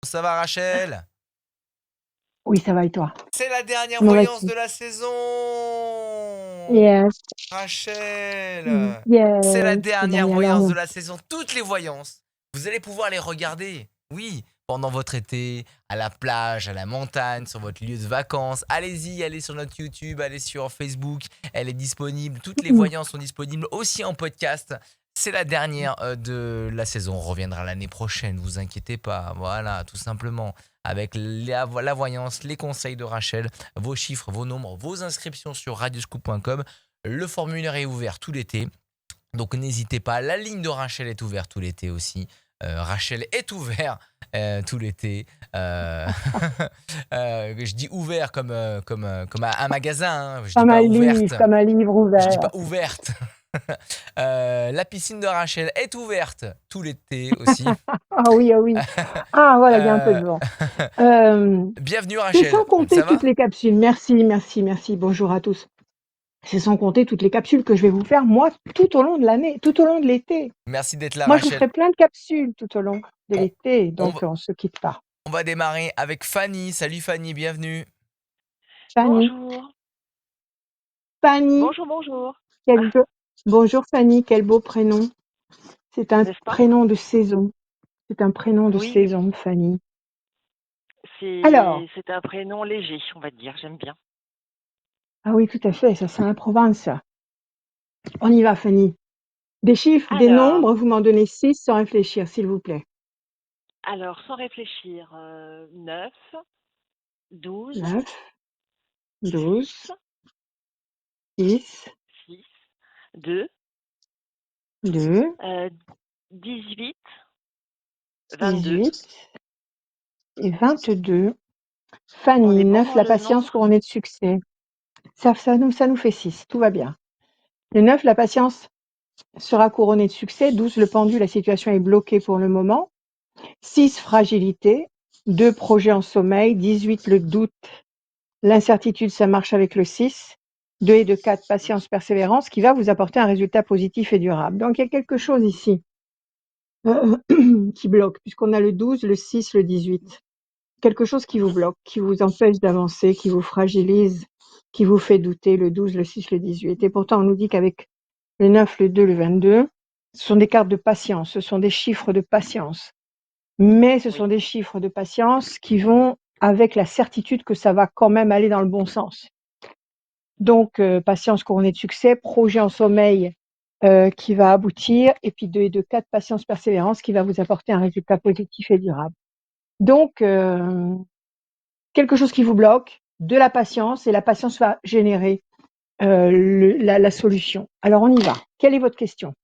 Ça va Rachel? Oui, ça va et toi? C'est la dernière Comment voyance vas-tu? de la saison! Yes. Rachel! C'est la Yes, c'est dernière dernière voyance de variante. la saison. Toutes les voyances, vous allez pouvoir les regarder. Oui, pendant votre été, à la plage, à la montagne, sur votre lieu de vacances. Allez-y, allez sur notre YouTube, allez sur Facebook. Elle est disponible. Toutes les Mm. voyances sont disponibles aussi en podcast. C'est la dernière de la saison. On reviendra l'année prochaine, vous inquiétez pas. Voilà, tout simplement. Avec la voyance, les conseils de Rachel, vos chiffres, vos nombres, vos inscriptions sur radioscoop.com. Le formulaire est ouvert tout l'été. Donc n'hésitez pas, la ligne de Rachel est ouverte tout l'été aussi. Rachel est ouvert tout l'été. Je dis ouvert comme un magasin, hein. Je dis pas ouverte. Comme un livre Je dis pas ouvert. ouverte. La piscine de Rachel est ouverte tout l'été aussi. Ah oui, ah oui. Ah voilà, il y a un peu Euh, de vent. Euh, Bienvenue c'est sans Rachel, compter ça toutes va? les capsules. Merci, merci, merci. Bonjour à tous. C'est sans compter toutes les capsules que je vais vous faire, moi, tout au long de l'année, tout au long de l'été. Merci d'être là Moi, je vous Rachel. ferai plein de capsules tout au long de On, l'été, on, donc on se quitte pas. on va démarrer avec Fanny. Salut Fanny, bienvenue. Fanny, Bonjour. Fanny, Bonjour, bonjour. quel beau... Bonjour Fanny, quel beau prénom. C'est un N'est-ce pas? prénom de saison. C'est un prénom de Oui, saison, Fanny. Alors, c'est un prénom léger, on va dire, j'aime bien. ah oui, tout à fait, ça c'est un Provence. On y va, Fanny. Des chiffres, des Alors, nombres, vous m'en donnez 6 sans réfléchir, s'il vous plaît. sans réfléchir, 9, 12, 9, 12, 6, 6, 6, 2, 2, 18, 22. 18 et 22. On Fanny, est bon 9, dans la le patience nombre? couronnée de succès. Ça nous fait 6, tout va bien. Le 9, la patience sera couronnée de succès. 12, le pendu, la situation est bloquée pour le moment. 6, fragilité. 2, projet en sommeil. 18, le doute. L'incertitude, ça marche avec le 6. 2 et 2, 4, patience, persévérance, qui va vous apporter un résultat positif et durable. Donc, il y a quelque chose ici qui bloque, puisqu'on a le 12, le 6, le 18. Quelque chose qui vous bloque, qui vous empêche d'avancer, qui vous fragilise, qui vous fait douter, le 12, le 6, le 18. Et pourtant, on nous dit qu'avec le 9, le 2, le 22, ce sont des cartes de patience, ce sont des chiffres de patience. Mais ce Oui, sont des chiffres de patience qui vont avec la certitude que ça va quand même aller dans le bon sens. Donc, patience couronnée de succès, projet en sommeil qui va aboutir, et puis 2 et 2, 4, patience, persévérance qui va vous apporter un résultat positif et durable. Donc, quelque chose qui vous bloque, de la patience, et la patience va générer la solution. Alors, on y va. Quelle est votre question?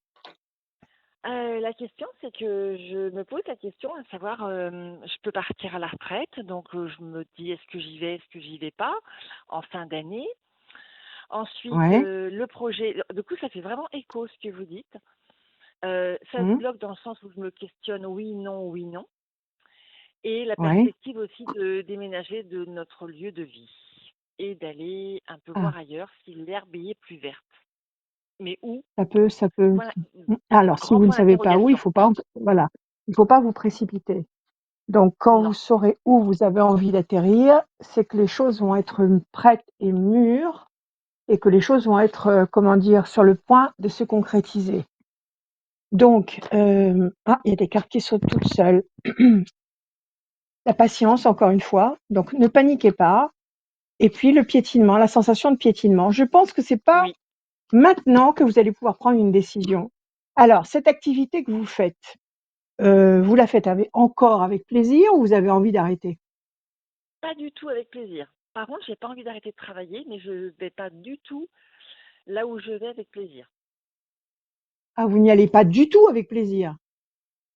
la question, c'est que je me pose la question à savoir, je peux partir à la retraite, donc je me dis est-ce que j'y vais, est-ce que j'y vais pas, en fin d'année. Ensuite, Ouais. le projet, du coup, ça fait vraiment écho ce que vous dites. Ça se Mmh. bloque dans le sens où je me questionne oui, non, oui, non. Et la Ouais. perspective aussi de déménager de notre lieu de vie et d'aller un peu Ah, voir ailleurs si l'herbe y est plus verte. Mais où? ça peut. Point, Alors, si grand vous ne point savez pas où, il d'interrogation. faut pas, voilà, il faut pas vous précipiter. Donc, quand vous Non. saurez où vous avez envie d'atterrir, c'est que les choses vont être prêtes et mûres, et que les choses vont être, comment dire, sur le point de se concrétiser. Donc, il y a des cartes qui sautent toutes seules. La patience, encore une fois. Donc, ne paniquez pas. Et puis, le piétinement, la sensation de piétinement. Je pense que c'est pas Oui, maintenant que vous allez pouvoir prendre une décision. Alors, cette activité que vous faites, vous la faites encore avec plaisir, ou vous avez envie d'arrêter? pas du tout avec plaisir. Par contre, j'ai pas envie d'arrêter de travailler, mais je vais pas du tout là où je vais avec plaisir. Ah, vous n'y allez pas du tout avec plaisir.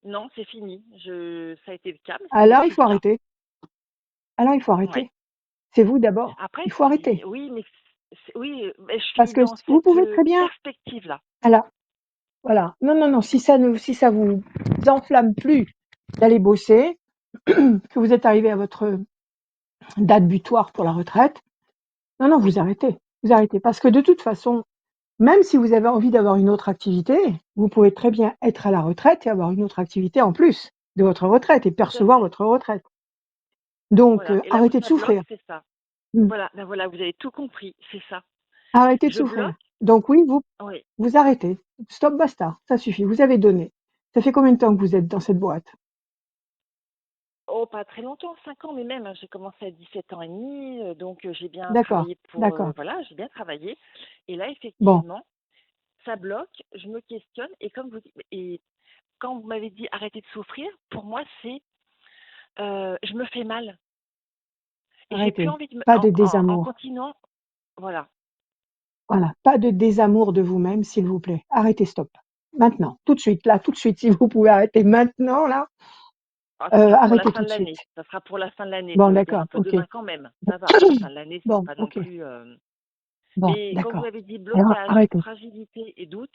Non, c'est fini. Ça a été le cas, mais ce n'est Alors, il plus faut le cas. arrêter. Alors, il faut Ouais. arrêter. C'est vous d'abord. Après, Il faut arrêter. oui, mais oui, mais je Parce suis que dans vous cette pouvez très bien. perspective-là. Alors, voilà. Non, non, non. Si ça vous enflamme plus d'aller bosser, que vous êtes arrivé à votre date butoir pour la retraite, non, non, Oui, vous arrêtez. Vous arrêtez. Parce que de toute façon, même si vous avez envie d'avoir une autre activité, vous pouvez très bien être à la retraite et avoir une autre activité en plus de votre retraite et tout à percevoir fait. votre retraite. Donc, Voilà. Et là où arrêtez de ça bloque, souffrir. c'est ça. Mmh. Voilà, ben voilà, vous avez tout compris, c'est ça. Arrêtez de Je souffrir. bloque, Donc oui, oui. vous arrêtez. Stop, basta, ça suffit, vous avez donné. Ça fait combien de temps que vous êtes dans cette boîte? Oh, pas très longtemps, 5 ans, mais même, hein, j'ai commencé à 17 ans et demi, donc j'ai bien D'accord, travaillé pour, d'accord. voilà, j'ai bien travaillé. Et là, Bon, effectivement, ça bloque, je me questionne, et comme vous dites, et quand vous m'avez dit arrêtez de souffrir, pour moi, c'est je me fais mal. Et j'ai plus arrêtez. envie de me, Pas de en désamour. continuant, voilà. Voilà, pas de désamour de vous-même, s'il vous plaît. Arrêtez, stop. Maintenant, tout de suite, là, tout de suite, si vous pouvez arrêter maintenant, là, Ah, ça sera pour la arrêtez fin tout de de suite. l'année. Ça sera pour la fin de l'année. Bon, Ça veut dire d'accord, un peu OK. demain quand même. Ça va. La fin de l'année, ce sera Bon, pas non OK. plus. Bon, Mais quand vous d'accord. avez dit Alors, blocage, arrêtez. fragilité et doute,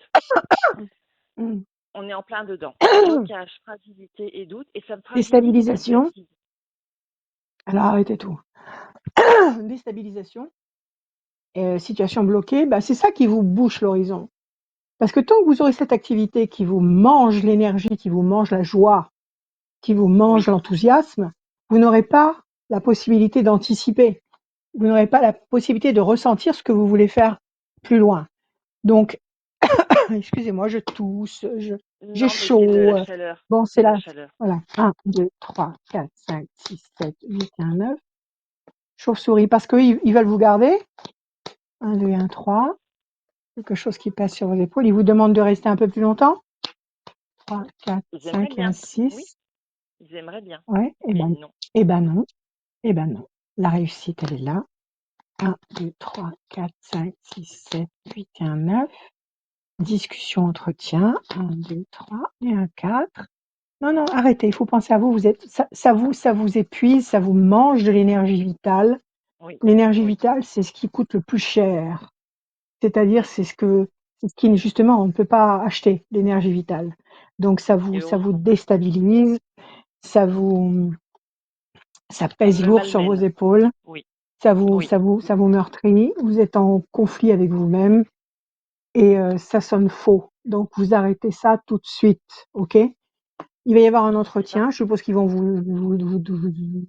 Mmh. on est en plein dedans. Blocage, fragilité et doute, et ça me fragilise et ça me Déstabilisation. fatigue. Alors, arrêtez tout. Déstabilisation, situation bloquée, bah, c'est ça qui vous bouche l'horizon. Parce que tant que vous aurez cette activité qui vous mange l'énergie, qui vous mange la joie, qui vous mange Oui. l'enthousiasme, vous n'aurez pas la possibilité d'anticiper. Vous n'aurez pas la possibilité de ressentir ce que vous voulez faire plus loin. Donc, excusez-moi, je tousse, j'ai Non, mais c'est chaud. la chaleur. Bon, c'est C'est la là. chaleur. Voilà. 1, 2, 3, 4, 5, 6, 7, 8, 1, 9. Chauve-souris, parce qu'ils veulent vous garder. 1, 2, 1, 3. Quelque chose qui passe sur vos épaules. Ils vous demandent de rester un peu plus longtemps. 3, 4, Ils aimeraient 5 et un bien. Oui, 6. ils aimeraient bien. Ouais, Mais non. eh ben non. Eh ben non. La réussite, elle est là. 1, 2, 3, 4, 5, 6, 7, 8 et un 9. Discussion, entretien. 1, 2, 3 et un 4. Non, non, arrêtez, il faut penser à vous. Ça vous épuise, ça vous mange de l'énergie vitale. Oui, L'énergie oui, vitale, c'est ce qui coûte le plus cher. C'est-à-dire, c'est ce qui, justement, on ne peut pas acheter, l'énergie vitale. Donc, et ça vous heureusement. déstabilise, ça vous, ça Ça pèse me lourd sur vos malmène. épaules, Oui, oui. ça vous meurtrit. Vous êtes en conflit avec vous-même et ça sonne faux. Donc, vous arrêtez ça tout de suite, ok? Il va y avoir un C'est pas. entretien. Je suppose qu'ils vont vous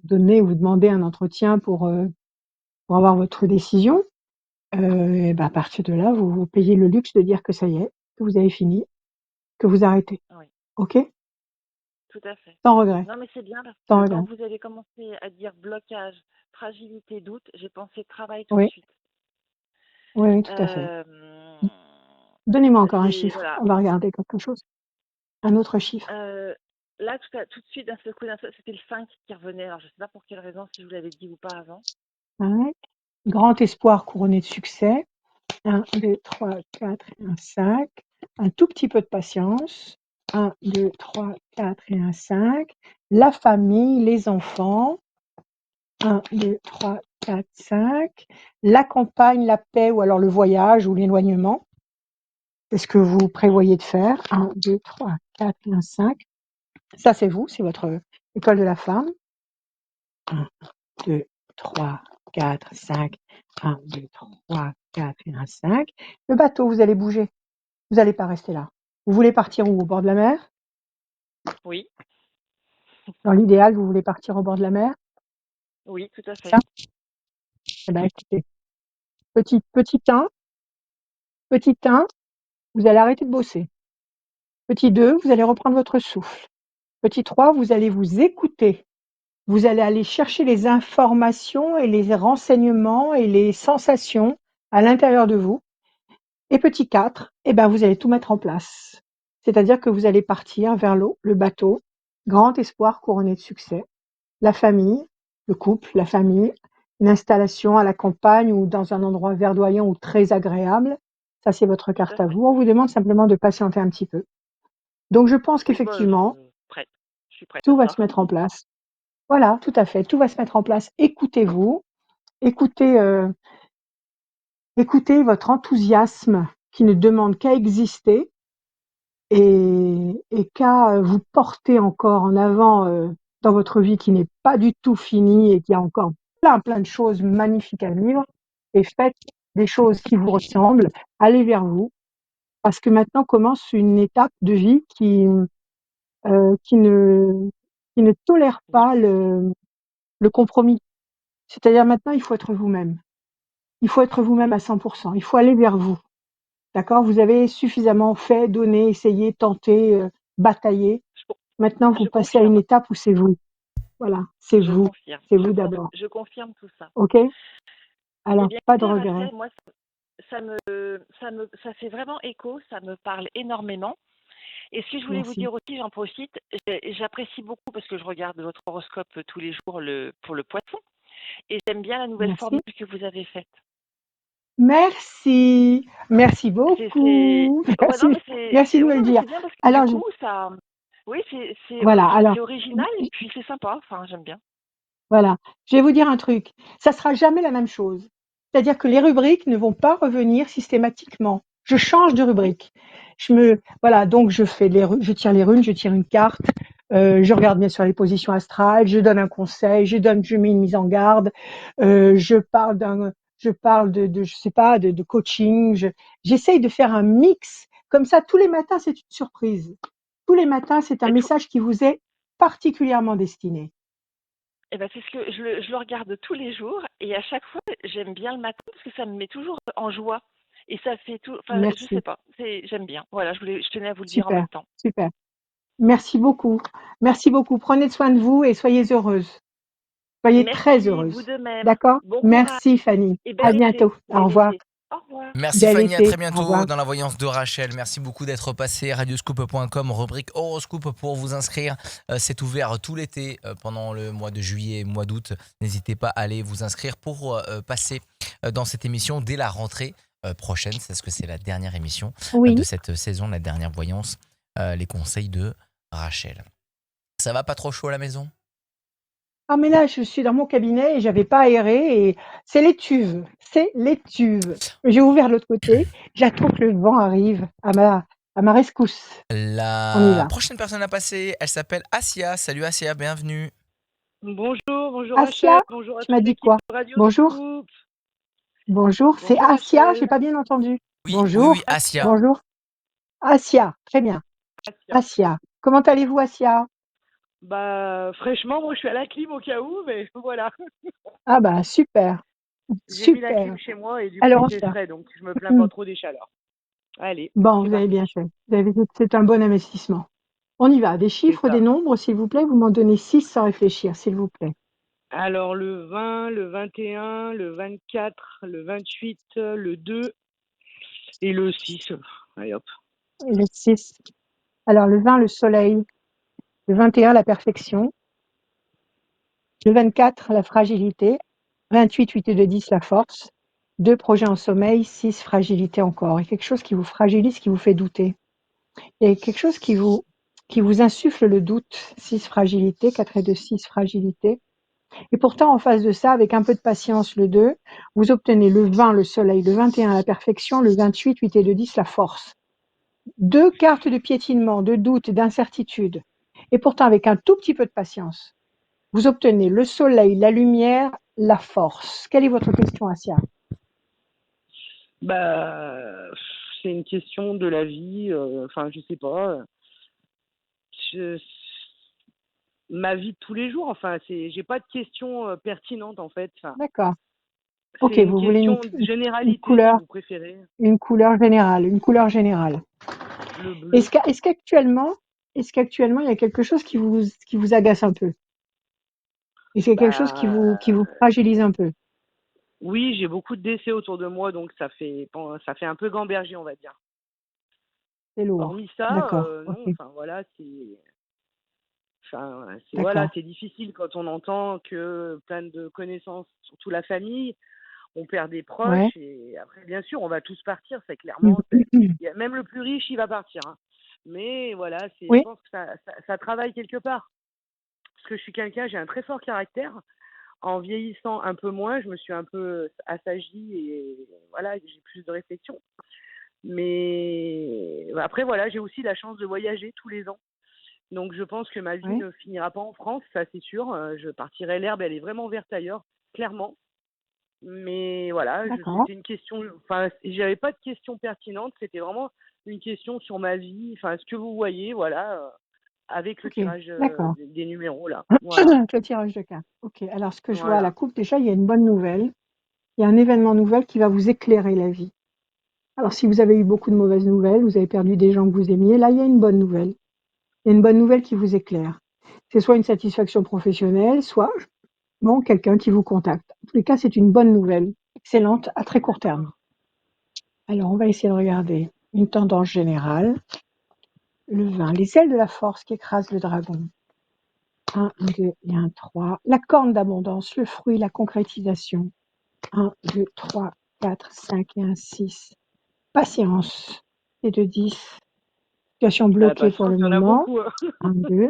donner ou vous demander un entretien pour avoir votre décision. Et ben, à partir de là, vous payez le luxe de dire que ça y est, que vous avez fini, que vous arrêtez. Oui, OK? tout à fait. Sans regret, Non, mais c'est bien parce sans que quand regret. vous avez commencé à dire blocage, fragilité, doute, j'ai pensé travail tout de Oui, suite. oui, oui, tout à fait. Euh, Donnez-moi encore un c'est chiffre. voilà. On va regarder quelque chose. Un autre chiffre. Là, tout de suite, d'un seul coup, c'était le 5 qui revenait. Alors, je ne sais pas pour quelle raison, si je vous l'avais dit ou pas avant. 5. Grand espoir couronné de succès. 1, 2, 3, 4 et un 5. Un tout petit peu de patience. 1, 2, 3, 4 et un 5. La famille, les enfants. 1, 2, 3, 4, 5. La campagne, la paix ou alors le voyage ou l'éloignement. C'est ce que vous Mm. prévoyez de faire. 1, 2, 3, 4 et un 5. Ça, c'est vous, c'est votre école de la femme. 1, 2, 3, 4, 5. 1, 2, 3, 4 et un 5. Le bateau, vous allez bouger. Vous n'allez pas rester là. Vous voulez partir où? Au bord de la mer? Oui, Dans l'idéal, vous voulez partir au bord de la mer? oui, tout à C'est fait. ça? Eh bien, écoutez, petit 1, petit 1, vous allez arrêter de bosser. Petit 2, vous allez reprendre votre souffle. Petit 3, vous allez vous écouter. Vous allez aller chercher les informations et les renseignements et les sensations à l'intérieur de vous. Et petit 4, eh ben, vous allez tout mettre en place. C'est-à-dire que vous allez partir vers l'eau, le bateau, grand espoir couronné de succès, la famille, le couple, la famille, une installation à la campagne ou dans un endroit verdoyant ou très agréable. Ça, c'est votre Tout à carte à fait. vous. On vous demande simplement de patienter un petit peu. Donc, je pense Oui, bah, qu'effectivement, prête. Je suis prête à tout va ça. se mettre en place. Voilà, tout à fait, tout va se mettre en place. Écoutez-vous, écoutez, écoutez votre enthousiasme qui ne demande qu'à exister et qu'à vous porter encore en avant dans votre vie qui n'est pas du tout finie et qui a encore plein de choses magnifiques à vivre. Et faites des choses qui vous ressemblent, allez vers vous, parce que maintenant commence une étape de vie euh, qui ne, qui ne tolère pas Difficile. le compromis. C'est-à-dire maintenant, il faut être vous-même. Il faut être vous-même Oui, à 100%. Il faut aller vers vous. D'accord? Vous avez suffisamment fait, donné, essayé, tenté, bataillé. je, con- Maintenant, vous je passez à une confirme. étape où c'est vous. Voilà, c'est Je vous. confirme. C'est vous d'abord. Je confirme tout ça. OK? Eh Alors, bien, pas de écoutez, regrets. Rachel, moi, ça fait vraiment écho, ça me parle énormément. Et si je voulais vous Merci. dire aussi, j'en profite, j'apprécie beaucoup parce que je regarde votre horoscope tous les jours pour le poisson. Et j'aime bien la nouvelle Merci. formule que vous avez faite. Merci. Merci beaucoup. Ouais, non, Merci. mais Merci de me ouais, le non, mais dire. c'est bien parce que du Alors, coup, ça, oui, voilà. Alors, c'est original et puis c'est sympa. Enfin, j'aime bien. voilà, je vais vous dire un truc, ça sera jamais la même chose. C'est-à-dire que les rubriques ne vont pas revenir systématiquement. Je change de Oui, rubrique. Voilà, donc je tire les runes, je tire une carte, je regarde bien sûr les positions astrales, je donne un conseil, je mets une mise en garde, je parle je sais pas, de coaching. J'essaye de faire un mix. Comme ça, tous les matins, c'est une surprise. Tous les matins, c'est un et tout. message qui vous est particulièrement destiné. Eh ben, c'est ce que je le regarde tous les jours et à chaque fois, j'aime bien le matin parce que ça me met toujours en joie et ça fait tout. Enfin, je sais Merci. pas, j'aime bien. Voilà, je tenais à vous le dire en Super, même temps. super. Merci beaucoup. Merci beaucoup. Prenez soin de vous et soyez heureuse. Soyez très Merci, vous heureuse. de même. D'accord? Bon courage Merci Fanny. et À bientôt. Au bel revoir. été. Au revoir. Merci Bel Fanny, à très été. Au bientôt revoir. dans la voyance de Rachel. Merci beaucoup d'être passé. Radioscoop.com, rubrique horoscope pour vous inscrire. C'est ouvert tout l'été pendant le mois de juillet et mois d'août. N'hésitez pas à aller vous inscrire pour passer dans cette émission dès la rentrée prochaine. C'est ce que c'est la dernière émission de Oui. cette saison, la dernière voyance, les conseils de Rachel. Ça va pas trop chaud à la maison? Ah mais là, je suis dans mon cabinet et j'avais pas aéré et c'est l'étuve. C'est l'étuve. J'ai ouvert l'autre côté. J'attends que le vent arrive à ma rescousse. On y La va. prochaine personne à passer, elle s'appelle Asia. Salut Asia, bienvenue. Bonjour, bonjour Rachel, Asia, bonjour à tu m'as toute dit l'équipe quoi? de Radio Bonjour. Scoop. Bonjour. C'est Bonjour Asia, j'ai Rachel. pas bien entendu. Oui, oui, Bonjour. oui, Asia. Asia. Bonjour. Asia, très bien. Asia. Asia, comment allez-vous, Asia? Bah, fraîchement, moi je suis à la clim au cas où, mais voilà. Ah bah super, J'ai mis la super. clim chez moi et du coup il Alors, fait Asia, frais, donc je me plains pas hmm, trop des chaleurs. Allez, bon, c'est vous avez bien parti. fait. C'est un bon investissement. On y va. Des C'est chiffres, des ça. nombres, s'il vous plaît. Vous m'en donnez 6 sans réfléchir, s'il vous plaît. Alors le 20, le 21, le 24, le 28, le 2 et le 6. Allez hop. Et le 6. Alors, le 20, le soleil. Le 21, la perfection. Le 24, la fragilité. 28, 8 et 2, 10, la force. 2, projet en sommeil. 6, fragilité encore. Il y a quelque chose qui vous fragilise, qui vous fait douter. Il y a quelque chose qui vous insuffle le doute. 6 fragilité, 4 et 2, 6 fragilité. Et pourtant, en face de ça, avec un peu de patience, le 2, vous obtenez le 20, le soleil, le 21, la perfection, le 28, 8 et 2, 10, la force. 2 cartes de piétinement, de doute, d'incertitude. Et pourtant, avec un tout petit peu de patience, vous obtenez le soleil, la lumière, la force. Quelle est votre question, Asia? Bah, c'est une question de la vie, enfin je sais pas. Je- ma vie de tous les jours. Enfin, j'ai pas de questions pertinentes en fait. Enfin, D'accord. c'est Ok, une vous voulez question de généralité si vous préférez. une couleur générale, une couleur générale. Le bleu. Est-ce qu'actuellement, il y a quelque chose qui vous agace un peu? Est-ce qu'il y a quelque chose Bah, qui vous fragilise un peu? oui, j'ai beaucoup de décès autour de moi, donc bon, ça fait un peu gamberger, on va dire. C'est lourd. Hormis ça, D'accord. non. Ok. Enfin voilà, D'accord. c'est difficile quand on entend que plein de connaissances, surtout la famille, on perd des Ouais. proches et après, bien sûr, on va tous partir. C'est clairement, Mhm. même le plus riche, il va partir, hein. Mais voilà, je Oui. pense que ça travaille quelque part. Parce que je suis quelqu'un, j'ai un très fort caractère. En vieillissant un peu moins, je me suis un peu assagie et voilà, j'ai plus de réflexion. Mais après, voilà, j'ai aussi la chance de voyager tous les ans. Donc je pense que ma vie Ouais. ne finira pas en France, ça c'est sûr. Je partirai, l'herbe, elle est vraiment verte ailleurs, clairement. Mais voilà, D'accord. c'était une question, enfin, j'avais pas de question pertinente, c'était vraiment une question sur ma vie, enfin, ce que vous voyez, voilà. avec le Ok, tirage d'accord. des numéros, là. Voilà. Avec le tirage de cartes. Ok, alors ce que je vois à la Voilà. coupe, déjà, il y a une bonne nouvelle. Il y a un événement nouvel qui va vous éclairer la vie. Alors, si vous avez eu beaucoup de mauvaises nouvelles, vous avez perdu des gens que vous aimiez, là, il y a une bonne nouvelle. Il y a une bonne nouvelle qui vous éclaire. C'est soit une satisfaction professionnelle, soit bon, quelqu'un qui vous contacte. En tous les cas, c'est une bonne nouvelle, excellente à très court terme. D'accord. Alors, on va essayer de regarder une tendance générale. Le 20, les ailes de la force qui écrasent le dragon. 1, 2 et 1, 3. La corne d'abondance, le fruit, la concrétisation. 1, 2, 3, 4, 5 et 1, 6. Patience. Et de 10. Situation La bloquée pour patience, le il y en a moment. beaucoup. Hein. 1, 2.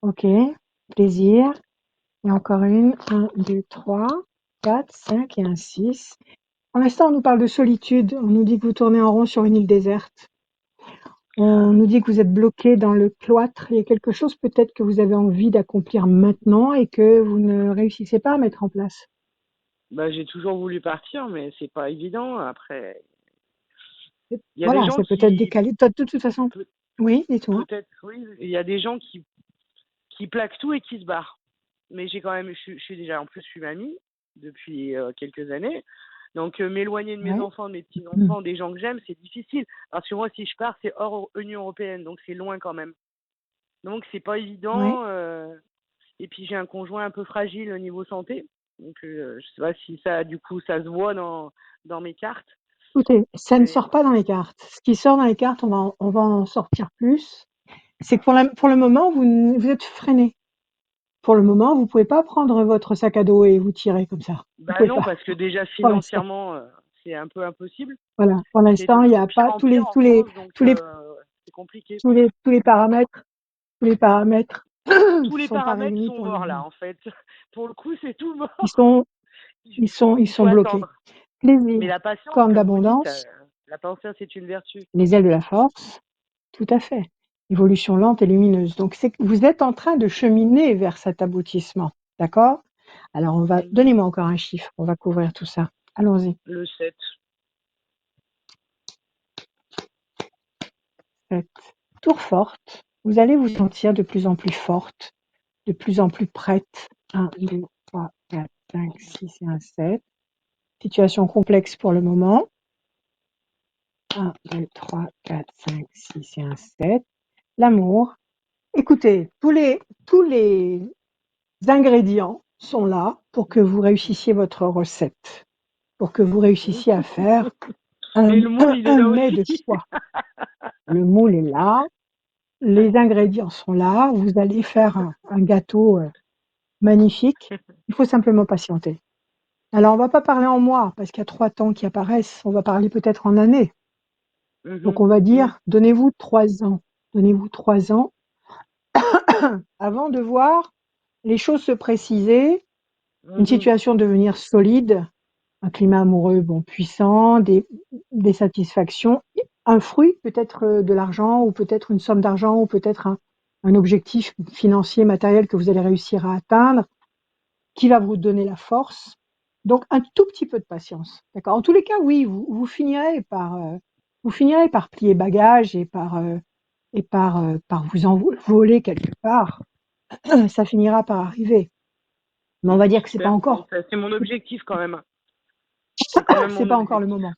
Ok. Plaisir. Et encore une. 1, 2, 3, 4, 5 et 1, 6. Pour l'instant, on nous parle de solitude. On nous dit que vous tournez en rond sur une île déserte. On nous dit que vous êtes bloqué dans le cloître. Il y a quelque chose peut-être que vous avez envie d'accomplir maintenant et que vous ne réussissez pas à mettre en place. Bah, j'ai toujours voulu partir, mais c'est pas évident. Après, il y a des Voilà, gens c'est peut-être qui, décalé. De toute façon, peut- oui, dites-moi. peut-être, oui, il y a des gens qui plaquent tout et qui se barrent. Mais j'ai quand même, je suis déjà, en plus, je suis mamie depuis quelques années. Donc, m'éloigner de mes Ouais. enfants, de mes petits-enfants, des gens que j'aime, c'est difficile. Parce que moi, si je pars, c'est hors Union européenne, donc c'est loin quand même. Donc, c'est pas Ouais. évident. Et puis, j'ai un conjoint un peu fragile au niveau santé. Donc, je sais pas si ça, du coup, ça se voit dans mes cartes. Écoutez, ça ne Mais sort pas dans les cartes. Ce qui sort dans les cartes, on va en sortir plus. C'est que pour le moment, vous êtes freiné. Pour le moment, vous pouvez pas prendre votre sac à dos et vous tirer comme ça. Vous bah pouvez non, pas, parce que déjà pour l'instant. financièrement, c'est un peu impossible. Voilà. Pour C'est l'instant, il n'y de a pire pas en pire en France, donc c'est compliqué. tous les paramètres Tous les sont pas paramètres réunis sont pour le morts là, moment. en fait. Pour le coup, c'est tout Ils mort. sont, Il ils faut sont bloqués. attendre. Mais Plaisir, la patience, corne comme vous dites, d'abondance, la patience est une vertu. les ailes de la force, tout à fait. Évolution lente et lumineuse. Donc, c'est que vous êtes en train de cheminer vers cet aboutissement. D'accord? Alors, Mhm. donnez-moi encore un chiffre. On va couvrir tout ça. Allons-y. Le 7. 7. Tour forte. Vous allez vous sentir de plus en plus forte, de plus en plus prête. 1, 2, 3, 4, 5, 6 et un 7. Situation complexe pour le moment. 1, 2, 3, 4, 5, 6 et un 7. L'amour. Écoutez, tous les ingrédients sont là pour que vous réussissiez votre recette, pour que vous réussissiez à faire Et le moule, il est un là mets de aussi. soie. Le moule est là, les ingrédients sont là, vous allez faire un gâteau magnifique. Il faut simplement patienter. Alors, on va pas parler en mois, parce qu'il y a 3 temps qui apparaissent, on va parler peut-être en années. Donc, Mhm. on va Mm. dire, donnez-vous 3 ans. Donnez-vous 3 ans avant de voir les choses se préciser, une Mhm. situation devenir solide, un climat amoureux bon, puissant, des satisfactions, un fruit, peut-être de l'argent, ou peut-être une somme d'argent, ou peut-être un objectif financier, matériel que vous allez réussir à atteindre, qui va vous donner la force. Donc, un tout petit peu de patience. D'accord. En tous les cas, oui, vous finirez par plier bagages par vous envoler quelque part. Ça finira par arriver. Mais on va dire que c'est pas Super. Bon, encore, c'est mon objectif quand même. C'est quand même c'est mon pas encore le objectif. moment.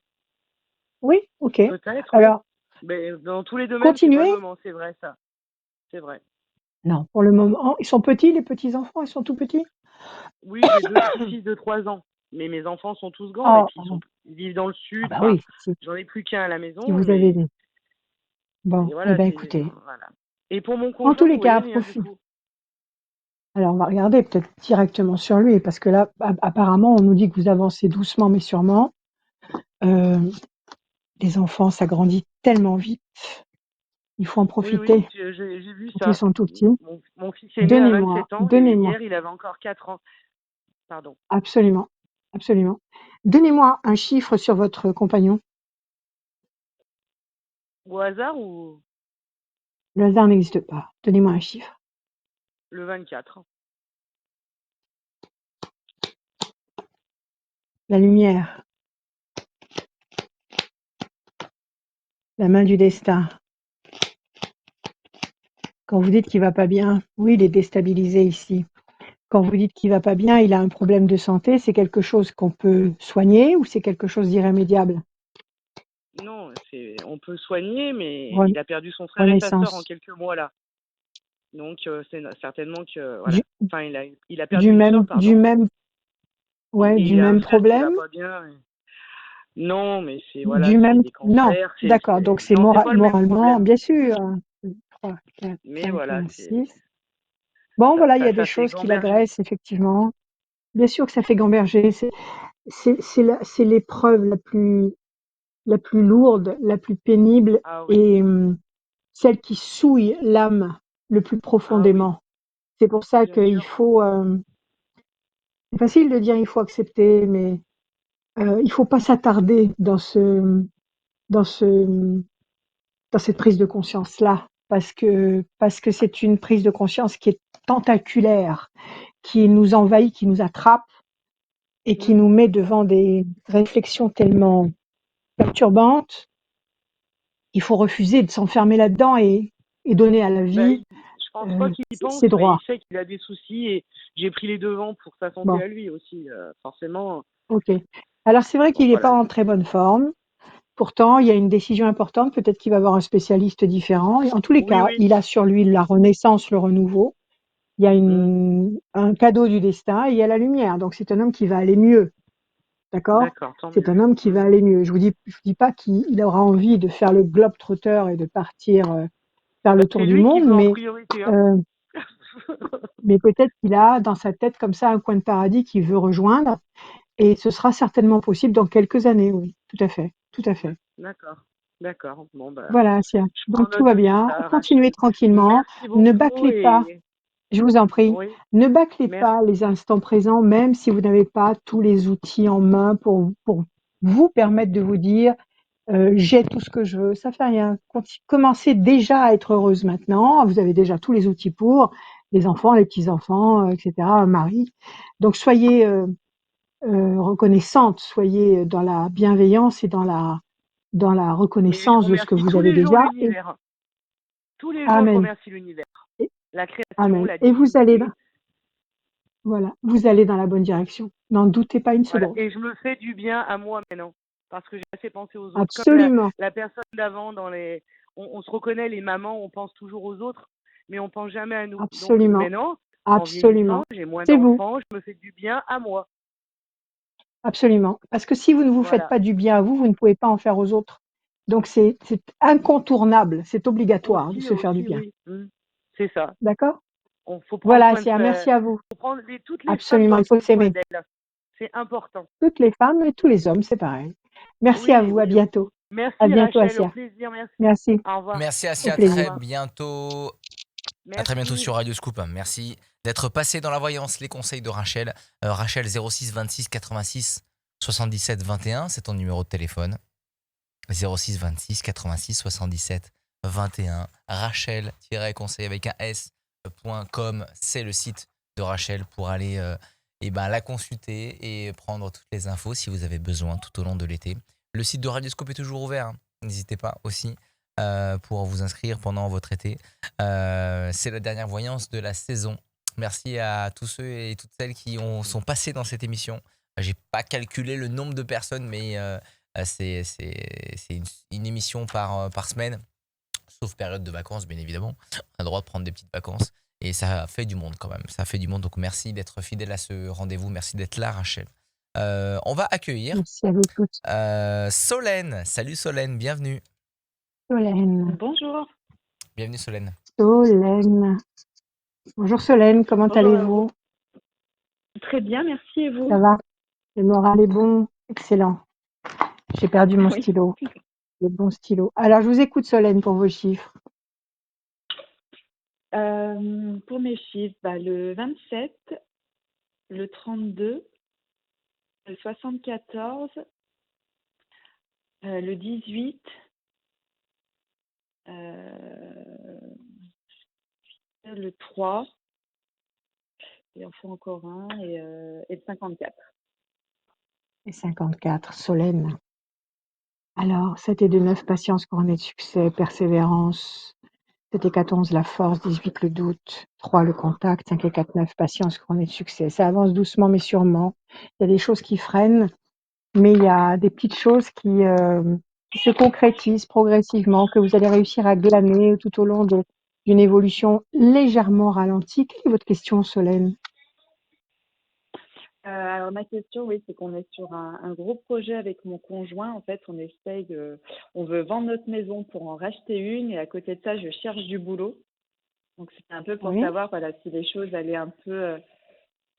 Oui, ok. Peut-être, oui. Alors, Mais dans tous les domaines, c'est pas le continuez. moment, c'est vrai ça. C'est vrai. Non, pour le moment, ils sont petits, les petits enfants, ils sont tout petits. Oui, j'ai 2 petits-fils de 3 ans. Mais mes enfants sont tous grands et Oh, puis ils vivent dans le ah sud. bah Enfin, oui, j'en ai plus qu'un à la si maison, vous avez mais des. Bon, et eh voilà, ben c'est écoutez, voilà. Et pour mon en tous conjoint, vous les cas, voyez rien du tout. Alors, on va regarder peut-être directement sur lui, parce que là, apparemment, on nous dit que vous avancez doucement, mais sûrement. Euh, les enfants, ça grandit tellement vite. Il faut en Oui, oui, profiter j'ai vu quand ils ça. sont tout petits. Mon fils est né à 27 ans et Donnez-moi, hier, il avait encore 4 ans. Pardon. absolument, absolument. Donnez-moi un chiffre sur votre compagnon. Au hasard ou Le hasard n'existe pas. Donnez-moi un chiffre. le 24? La lumière, la main du destin, Quand vous dites qu'il va pas bien, oui, il est déstabilisé ici. Quand vous dites qu'il va pas bien, il a un problème de santé, c'est quelque chose qu'on peut soigner ou c'est quelque chose d'irrémédiable? Non, on peut soigner, mais Re il a perdu son frère et sa sœur en Renaissance. quelques mois là. Donc certainement que Du voilà. Enfin, il a perdu du une sœur, du pardon, même ouais, et du il a un même frère qui va problème? pas bien. Non, mais voilà, Du c'est même des non, cancers, d'accord, donc c'est non, c'est pas le même moralement, problème. bien sûr. 2, 3, 4, Mais 5 voilà, et 6. Bon, voilà, il y a des ça fait choses qui gamberger. l'agressent effectivement. Bien sûr que ça fait gamberger, c'est l'épreuve la plus lourde, la plus pénible Ah oui, et celle qui souille l'âme le plus ah oui, profondément. C'est pour ça bien qu'il sûr. faut, c'est facile de dire: «Il faut accepter», mais il faut pas s'attarder dans ce dans cette prise de conscience-là, parce que c'est une prise de conscience qui est tentaculaire, qui nous envahit, qui nous attrape et qui Mm. nous met devant des réflexions tellement perturbantes. Il faut refuser de s'enfermer là-dedans et donner à la Bah, vie, je pense pas qu'il y pense, ses mais droits. il sait qu'il a des soucis et j'ai pris les devants pour sa santé Bon, à lui aussi, forcément. OK. Alors c'est vrai Bon, qu'il n'est pas voilà. en très bonne forme. Pourtant, il y a une décision importante, peut-être qu'il va voir un spécialiste différent. Et en tous les Oui, cas, oui. il a sur lui la renaissance, le renouveau. Il y a Mm. un cadeau du destin et il y a la lumière. Donc c'est un homme qui va aller mieux, d'accord? D'accord, tant C'est mieux. un homme qui Mm. va aller mieux. Je vous dis pas qu'il aura envie de faire le globe-trotter et de partir faire Bah, le c'est tour du lui qu'il monde, veut en priorité, hein. euh, mais peut-être qu'il a dans sa tête comme ça un coin de paradis qu'il veut rejoindre et ce sera certainement possible dans quelques années, oui, tout à fait, tout à fait. D'accord, d'accord. Bon, bah, Voilà, Asia. je prends Donc tout note va de tout bien. ça, Continuez Rachel. tranquillement. Merci Ne beaucoup bâclez pas, et je vous en prie, oui, ne bâclez merci. pas les instants présents, même si vous n'avez pas tous les outils en main pour vous permettre de vous dire j'ai tout ce que je veux. Ça fait rien. Commencez déjà à être heureuse maintenant. Vous avez déjà tous les outils pour les enfants, les petits-enfants, etc., un mari. Donc soyez reconnaissante, soyez dans la bienveillance et dans la Mais je reconnaissance de ce que remercie vous tous avez les jours déjà. Et l'univers. Tous les jours, je amen. remercie l'univers. Et- La création, Amen. la Et vous allez, divinité. voilà, vous allez dans la bonne direction. N'en doutez pas une Voilà. seconde. Et je me fais du bien à moi maintenant. Parce que j'ai assez pensé aux autres. Comme Absolument, la personne d'avant, on se reconnaît, les mamans, on pense toujours aux autres, mais on pense jamais à nous. Donc absolument, maintenant, en vieillissant, absolument. j'ai moins C'est vous, d'enfants, je me fais du bien à moi. absolument. Parce que si vous ne vous faites Voilà. pas du bien à vous, vous ne pouvez pas en faire aux autres. Donc c'est incontournable, c'est obligatoire de se faire du Aussi, bien. oui. C'est ça. D'accord? On faut prendre Voilà, soin Asia, merci à vous. faut prendre toutes les femmes Absolument, doivent il faut prendre soin s'aimer. d'elles. C'est important. Toutes les femmes et tous les hommes, c'est pareil. Merci à Oui, vous, à oui bientôt. aussi. À Merci bientôt, Rachel, au Asia. plaisir, merci. Merci, Au revoir. Merci au Asia, à Au plaisir. très revoir. bientôt. À très bientôt Merci. sur Radio Scoop. Merci d'être passé dans la voyance, les conseils de Rachel. Rachel 06 26 86 77 21, c'est ton numéro de téléphone. 06 26 86 77 21. Rachel-conseil avec un s.com, c'est le site de Rachel pour aller la consulter et prendre toutes les infos si vous avez besoin tout au long de l'été. Le site de Radioscope est toujours ouvert, hein. N'hésitez pas aussi pour vous inscrire pendant votre été. C'est la dernière voyance de la saison. Merci à tous ceux et toutes celles qui sont passés dans cette émission. J'ai pas calculé le nombre de personnes, mais c'est une émission par semaine, sauf période de vacances, bien évidemment. On a le droit de prendre des petites vacances. Et ça fait du monde quand même. Ça fait du monde. Donc merci d'être fidèle à ce rendez-vous. Merci d'être là, Rachel. On va accueillir Merci à vous toutes. Solène. Salut Solène, bienvenue. Solène, Bonjour. Bienvenue Solène. Solène. Bonjour Solène, comment Bonjour à allez-vous? vous. Très bien, merci et Ça vous? va? Le moral est bon? Excellent. J'ai perdu mon Oui. stylo. Le bon stylo. Alors, je vous écoute Solène pour vos chiffres. Pour mes chiffres, le 27, le 32, le 74, le 18, le 3, et en faut encore un, et le 54. Et 54, Solène. Alors, 7 et 2, 9, patience couronnée de succès, persévérance, 7 et 4, 11, la force, 18, le doute, 3, le contact, 5 et 4, 9, patience, couronne de succès. Ça avance doucement mais sûrement. Il y a des choses qui freinent, mais il y a des petites choses qui se concrétisent progressivement, que vous allez réussir à glaner tout au long d'une évolution légèrement ralentie. Quelle est votre question, Solène? Alors ma question, oui, c'est qu'on est sur un gros projet avec mon conjoint. En fait, on veut vendre notre maison pour en racheter une, et à côté de ça, je cherche du boulot. Donc c'était un peu pour Oui, savoir, voilà, si les choses allaient un peu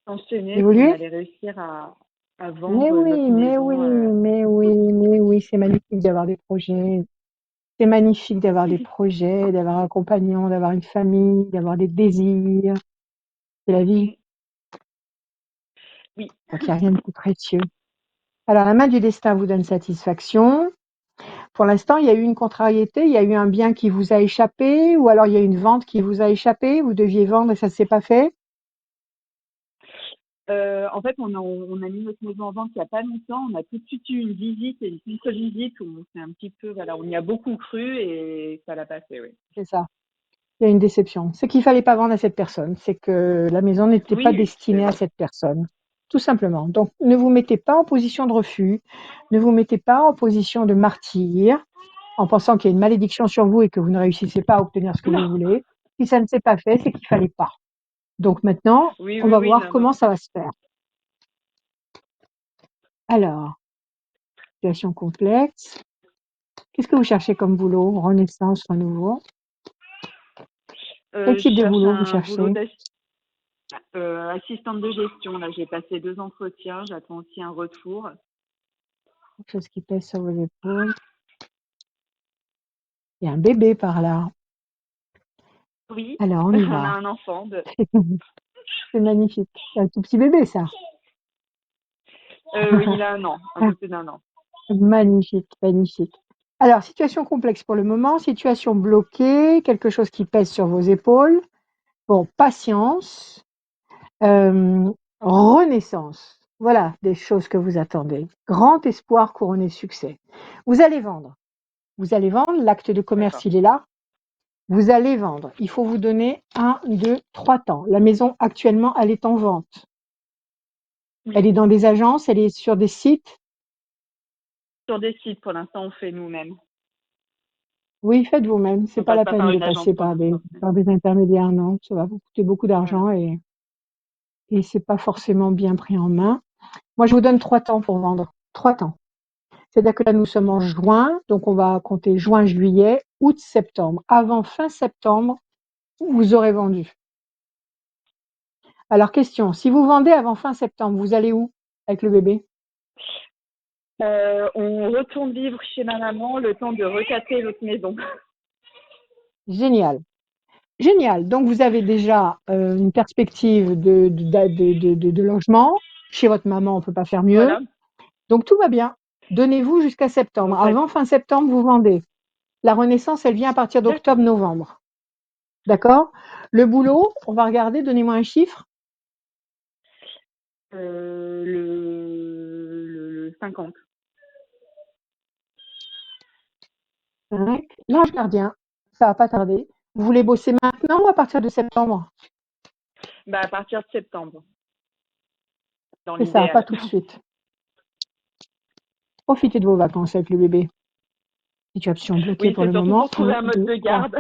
s'enchaîner, si on évoluer? allait réussir à Mais vendre notre oui, mais oui, maison. mais oui, mais oui, c'est magnifique d'avoir des projets. C'est magnifique d'avoir des projets, d'avoir un compagnon, d'avoir une famille, d'avoir des désirs. C'est la vie. Oui. Donc, il n'y a rien de plus précieux. Alors, la main du destin vous donne satisfaction. Pour l'instant, il y a eu une contrariété, il y a eu un bien qui vous a échappé, ou alors il y a une vente qui vous a échappé, vous deviez vendre et ça ne s'est pas fait. En fait, on a mis notre maison en vente il n'y a pas longtemps. On a tout de suite eu une visite, et une contre-visite où on s'est un petit peu, voilà, on y a beaucoup cru et ça l'a pas fait, oui. C'est ça. Il y a une déception. C'est qu'il fallait pas vendre à cette personne. C'est que la maison n'était pas Oui, oui, c'est destinée à vrai. cette personne. Tout simplement. Donc, ne vous mettez pas en position de refus. Ne vous mettez pas en position de martyr en pensant qu'il y a une malédiction sur vous et que vous ne réussissez pas à obtenir ce que Non. vous voulez. Si ça ne s'est pas fait, c'est qu'il fallait pas. Donc maintenant, Oui, on oui, va oui, voir non, non. comment ça va se faire. Alors, situation complexe. Qu'est-ce que vous cherchez comme boulot? Renaissance, renouveau? Quel Je type de cherche boulot vous un boulot cherchez? assistante de gestion. Là, j'ai passé 2 entretiens. J'attends aussi un retour. Quelque chose qui pèse sur vos épaules. Il y a un bébé par là. Oui, Alors, on y on a va. un enfant de. C'est magnifique. C'est un tout petit bébé, ça. Oui, il a 1 an, un peu plus d'1 an. Magnifique, magnifique. Alors, situation complexe pour le moment, situation bloquée, quelque chose qui pèse sur vos épaules. Bon, patience, renaissance. Voilà des choses que vous attendez. Grand espoir couronné de succès. Vous allez vendre. Vous allez vendre. L'acte de commerce, D'accord. il est là. Vous allez vendre. Il faut vous donner 1, 2, 3 temps. La maison, actuellement, elle est en vente. Elle Oui, est dans des agences, elle est sur des sites. sur des sites, pour l'instant, on fait nous-mêmes. Oui, faites vous-même. C'est On pas passe la pas peine par de une agence passer pour l'instant. par des intermédiaires, non. Ça va vous coûter beaucoup Voilà. d'argent et c'est pas forcément bien pris en main. Moi, je vous donne 3 temps pour vendre. 3 temps. C'est-à-dire que là, nous sommes en juin, donc on va compter juin, juillet, août, septembre. Avant fin septembre, vous aurez vendu. Alors, question, si vous vendez avant fin septembre, vous allez où avec le bébé? On retourne vivre chez ma maman le temps de recaper l'autre maison. Génial. Génial. Donc, vous avez déjà une perspective de logement. Chez votre maman, on ne peut pas faire mieux. Voilà. Donc, tout va bien. Donnez-vous jusqu'à septembre. Donc, ça... Avant fin septembre, vous vendez. La renaissance, elle vient à partir D'accord. d'octobre-novembre. D'accord? Le boulot, on va regarder, donnez-moi un chiffre. Le 50. 5. L'ange gardien, ça va pas tarder. Vous voulez bosser maintenant ou à partir de septembre? Bah, à partir de septembre, dans C'est ça, pas l'idéal. tout de suite. Profitez de vos vacances avec le bébé. Situation bloquée Oui, pour c'est le surtout moment. pour trouver 1, un mode 2, de 3. garde.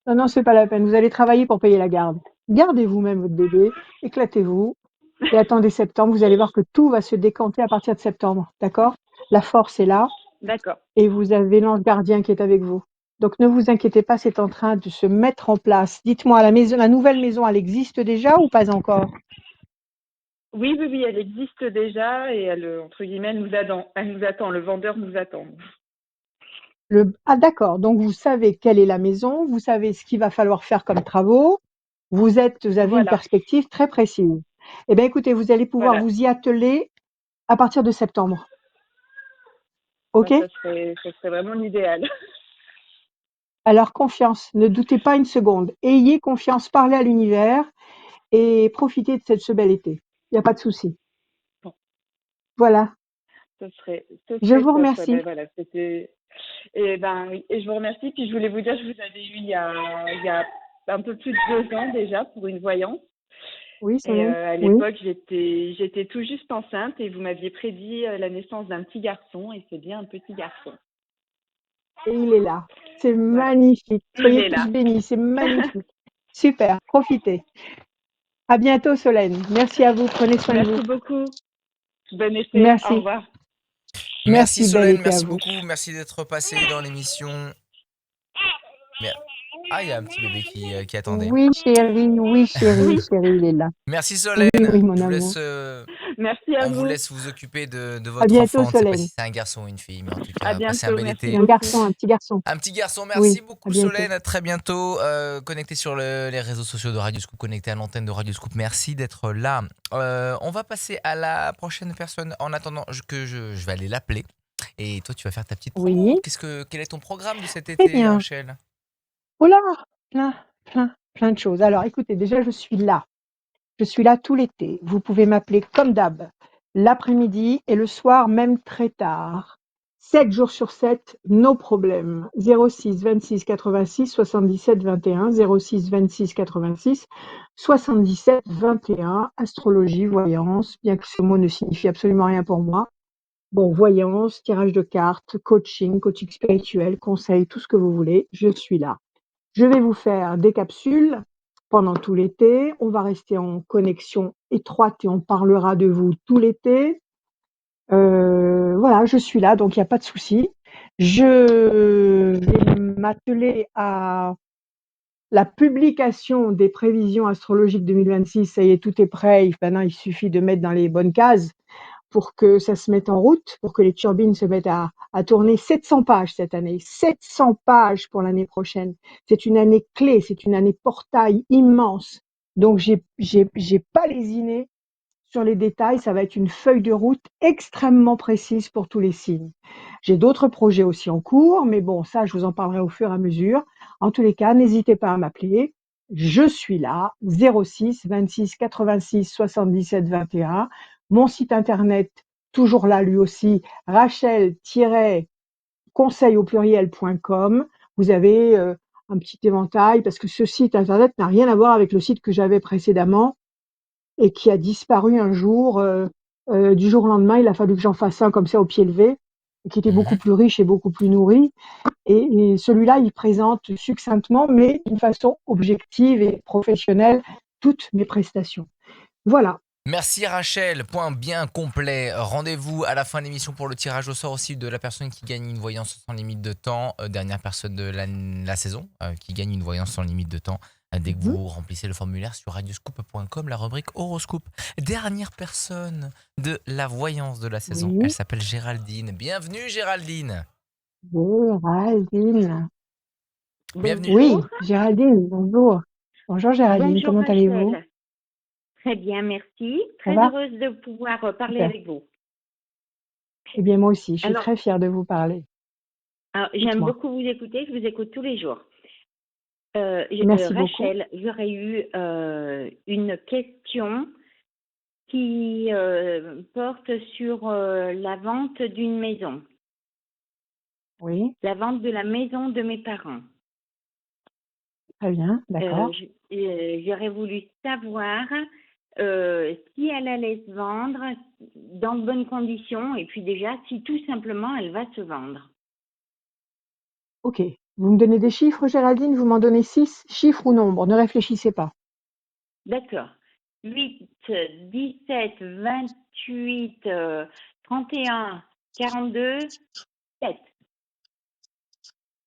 Non, non, c'est pas la peine. Vous allez travailler pour payer la garde. Gardez vous-même votre bébé, éclatez-vous et attendez septembre. Vous allez voir que tout va se décanter à partir de septembre. D'accord? La force est là D'accord. et vous avez l'ange gardien qui est avec vous. Donc ne vous inquiétez pas, c'est en train de se mettre en place. Dites-moi, la nouvelle maison, elle existe déjà ou pas encore? Oui, oui, oui, elle existe déjà et elle, entre guillemets, elle nous attend. Le vendeur nous attend. Ah d'accord, donc vous savez quelle est la maison, vous savez ce qu'il va falloir faire comme travaux, vous avez une Voilà. perspective très précise. Eh bien écoutez, vous allez pouvoir Voilà. vous y atteler à partir de septembre. Bah, OK? ça serait vraiment l'idéal. Alors confiance, ne doutez pas une seconde. Ayez confiance, parlez à l'univers et profitez de ce bel été. Il n'y a pas de souci. Bon. Voilà. ce Je serait vous top. Ouais, remercie. ben voilà, c'était. Et ben oui, et je vous remercie. Puis je voulais vous dire, je vous avais eu il y a un peu plus de 2 ans déjà pour une voyance. Oui, Et Solène? à Oui. l'époque, j'étais tout juste enceinte et vous m'aviez prédit la naissance d'un petit garçon et c'est bien un petit garçon. Et il est là. C'est Voilà. magnifique. Il Soyez est tous là. bénis. C'est magnifique. Super. Profitez. À bientôt, Solène. Merci à vous. Prenez soin de vous. Merci beaucoup. Bon été. Au Merci. revoir. Merci Merci. Bel Solène, été à merci vous. beaucoup, merci d'être passé dans l'émission. Ah, il y a un petit bébé qui attendait. Oui, chérie. Oui, chérie. Oui. Chérie, il est là. Merci Oui, Solène. oui, mon Je vous amour. laisse, Merci à on vous vous. laisse vous occuper de À votre bientôt, enfant. On ne sait pas si Solène. c'est un garçon ou une fille, mais en tout À cas, passez un bientôt. bel Merci été. Un beaucoup. garçon, un petit garçon. Un petit garçon, Oui, merci à beaucoup bientôt. Solène, à très bientôt. Connecté sur les réseaux sociaux de Radio Scoop, connecté à l'antenne de Radio Scoop, merci d'être là. On va passer à la prochaine personne. En attendant je vais aller l'appeler. Et toi, tu vas faire ta petite promo. Oui, Quel est ton programme de cet très été, bien. Rachel? Oh là, plein de choses. Alors, écoutez, déjà, je suis là. Je suis là tout l'été. Vous pouvez m'appeler comme d'hab, l'après-midi et le soir, même très tard. 7 jours sur 7, nos problèmes. 06 26 86 77 21, 06 26 86 77 21, astrologie, voyance, bien que ce mot ne signifie absolument rien pour moi. Bon, voyance, tirage de cartes, coaching spirituel, conseil, tout ce que vous voulez, je suis là. Je vais vous faire des capsules pendant tout l'été. On va rester en connexion étroite et on parlera de vous tout l'été. Voilà, je suis là, donc il n'y a pas de souci. Je vais m'atteler à la publication des prévisions astrologiques 2026. Ça y est, tout est prêt. Maintenant, il suffit de mettre dans les bonnes cases pour que ça se mette en route, pour que les turbines se mettent à tourner. 700 pages cette année, 700 pages pour l'année prochaine. C'est une année clé, c'est une année portail immense. Donc j'ai pas lésiné sur les détails, ça va être une feuille de route extrêmement précise pour tous les signes. J'ai d'autres projets aussi en cours, mais bon, ça, je vous en parlerai au fur et à mesure. En tous les cas, n'hésitez pas à m'appeler. Je suis là, 06 26 86 77 21. Mon site internet, toujours là lui aussi, rachel-conseil au pluriel.com. Vous avez un petit éventail parce que ce site internet n'a rien à voir avec le site que j'avais précédemment et qui a disparu un jour. Du jour au lendemain, il a fallu que j'en fasse un comme ça au pied levé, et qui était beaucoup Mhm. plus riche et beaucoup plus nourri. Et celui-là, il présente succinctement, mais d'une façon objective et professionnelle, toutes mes prestations. Voilà. Merci Rachel, point bien complet. Rendez-vous à la fin de l'émission pour le tirage au sort aussi de la personne qui gagne une voyance sans limite de temps. Dernière personne de la saison qui gagne une voyance sans limite de temps. Dès que Mhm. vous remplissez le formulaire sur radioscoop.com, la rubrique horoscope. Dernière personne de la voyance de la saison. Oui. Elle s'appelle Géraldine. Bienvenue Géraldine. Géraldine. Bienvenue. Oui, Bonjour. Géraldine, bonjour. Bonjour Géraldine, Bonjour comment allez-vous? Rachel. Très bien, merci. Ça Très va? heureuse de pouvoir parler Super. avec vous. Eh bien, moi aussi, je suis Alors, très fière de vous parler. j'aime Dites-moi. beaucoup vous écouter, je vous écoute tous les jours. Merci beaucoup. Rachel, j'aurais eu une question qui porte sur la vente d'une maison, Oui, la vente de la maison de mes parents. très bien, d'accord. J'aurais voulu savoir si elle allait se vendre dans de bonnes conditions et puis déjà si tout simplement elle va se vendre. Ok. Vous me donnez des chiffres, Géraldine? Vous m'en donnez 6, chiffres ou nombres? Ne réfléchissez pas. D'accord. 8, 17, 28, 31, 42, 7.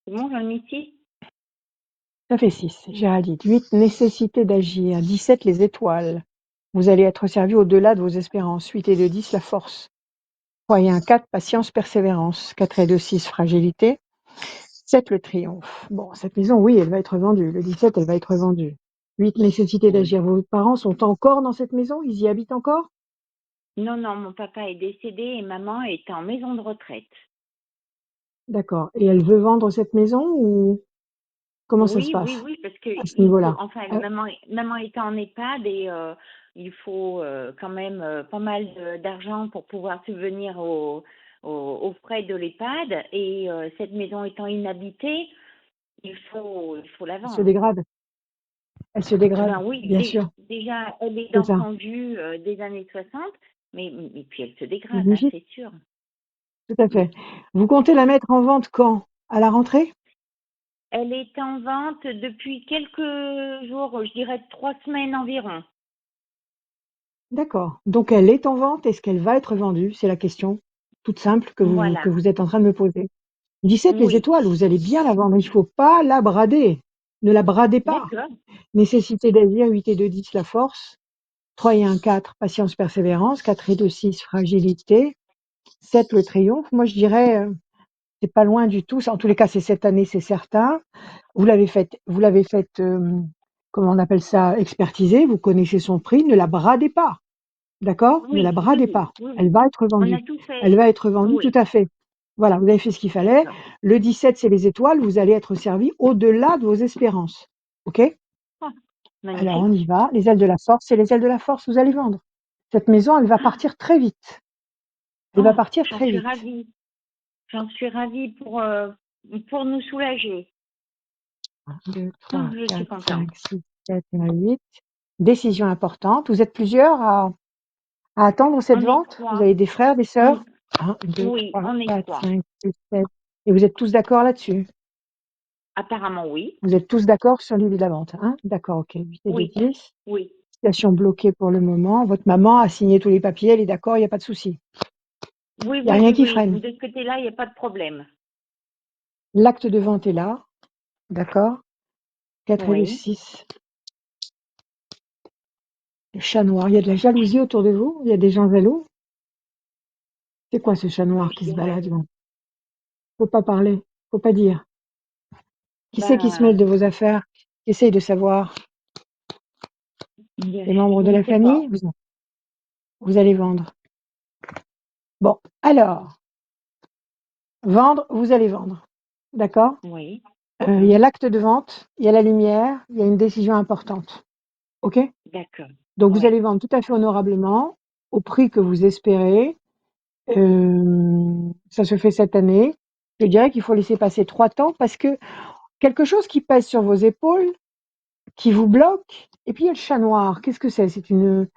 C'est bon, j'en ai mis 6? Ça fait 6, Géraldine. 8, nécessité d'agir. 17, les étoiles. Vous allez être servi au-delà de vos espérances. 8 et 2, 10, la force. 3 et 1, 4, patience, persévérance. 4 et 2, 6, fragilité. 7, le triomphe. Bon, cette maison, oui, elle va être vendue. Le 17, elle va être vendue. 8, nécessité Oui. d'agir. Vos parents sont encore dans cette maison? Ils y habitent encore? Non, non, mon papa est décédé et maman est en maison de retraite. D'accord. Et elle veut vendre cette maison ou comment ça se Oui, passe oui, parce que à ce il faut, niveau-là? enfin, Ah, maman est en EHPAD et il faut quand même pas mal d'argent pour pouvoir subvenir aux frais de l'EHPAD. Et cette maison étant inhabitée, il faut la Elle se vendre. dégrade. Elle se dégrade, Ben oui, bien sûr, déjà, elle est c'est dans ça. son jus des années 60, mais puis elle se dégrade, hein, Magnifique, c'est sûr. tout à fait. Vous comptez la mettre en vente quand? À la rentrée? Elle est en vente depuis quelques jours, je dirais 3 semaines environ. D'accord. Donc elle est en vente. Est-ce qu'elle va être vendue? C'est la question toute simple Voilà. que vous êtes en train de me poser. 17 les Oui, étoiles, vous allez bien la vendre. Il ne faut pas la brader. Ne la bradez pas. d'accord. Nécessité d'agir, 8 et 2, 10, la force. 3 et 1, 4, patience, persévérance. 4 et 2, 6, fragilité. 7, le triomphe. Moi, je dirais, c'est pas loin du tout. En tous les cas, c'est cette année, c'est certain. Vous l'avez faite, comment on appelle ça, expertiser. Vous connaissez son prix. Ne la bradez pas. D'accord? Ne la Oui, oui, bradez oui, pas. oui, Elle oui. va être On a vendue. tout Elle fait. va être vendue, tout Oui, à fait. Voilà, vous avez fait ce qu'il fallait. d'accord. Le 17, c'est les étoiles. Vous allez être servi au-delà de vos espérances. OK? Ah, Alors, on y magnifique. va. Les ailes de la force, c'est les ailes de la force, vous allez vendre. Cette maison, elle va Ah, partir très vite. Elle va oh, partir j'en très suis vite. ravie. J'en suis ravie pour nous soulager. 1, 2, Oh, 3, je suis 4, contente. 5, 6, 7, 8. Décision importante. Vous êtes plusieurs à attendre cette On est vente? Vous 3. avez des frères, des On, sœurs? 1, 2, oui, 3, on est 4, 3. 5, 6, 7. Et vous êtes tous d'accord là-dessus? Apparemment, oui. Vous êtes tous d'accord sur l'idée de la vente, hein? D'accord, OK. 8 et 2, Oui, 10. oui. Situation bloquée pour le moment. Votre maman a signé tous les papiers, elle est d'accord, il n'y a pas de souci. Oui, Il n'y a oui, rien oui, qui oui. freine. De ce côté-là, il n'y a pas de problème. L'acte de vente est là, d'accord? 4 et le Oui. 6. Le chat noir. Il y a de la jalousie autour de vous? Il y a des gens jaloux? C'est quoi ce chat noir Je qui se balade? dirais, Bon, faut pas parler, faut pas dire. Qui c'est qui se mêle ben, de vos affaires? Qui essaye de savoir? Les membres je de ne la sais pas. famille? Vous allez vendre. Bon, alors, vendre, vous allez vendre. D'accord? Oui. Il y a l'acte de vente, il y a la lumière, il y a une décision importante. OK? D'accord. Donc vous Oui. allez vendre tout à fait honorablement, au prix que vous espérez. Ça se fait cette année. Je dirais qu'il faut laisser passer 3 temps parce que quelque chose qui pèse sur vos épaules, qui vous bloque et puis il y a le chat noir. Qu'est-ce que c'est? C'est une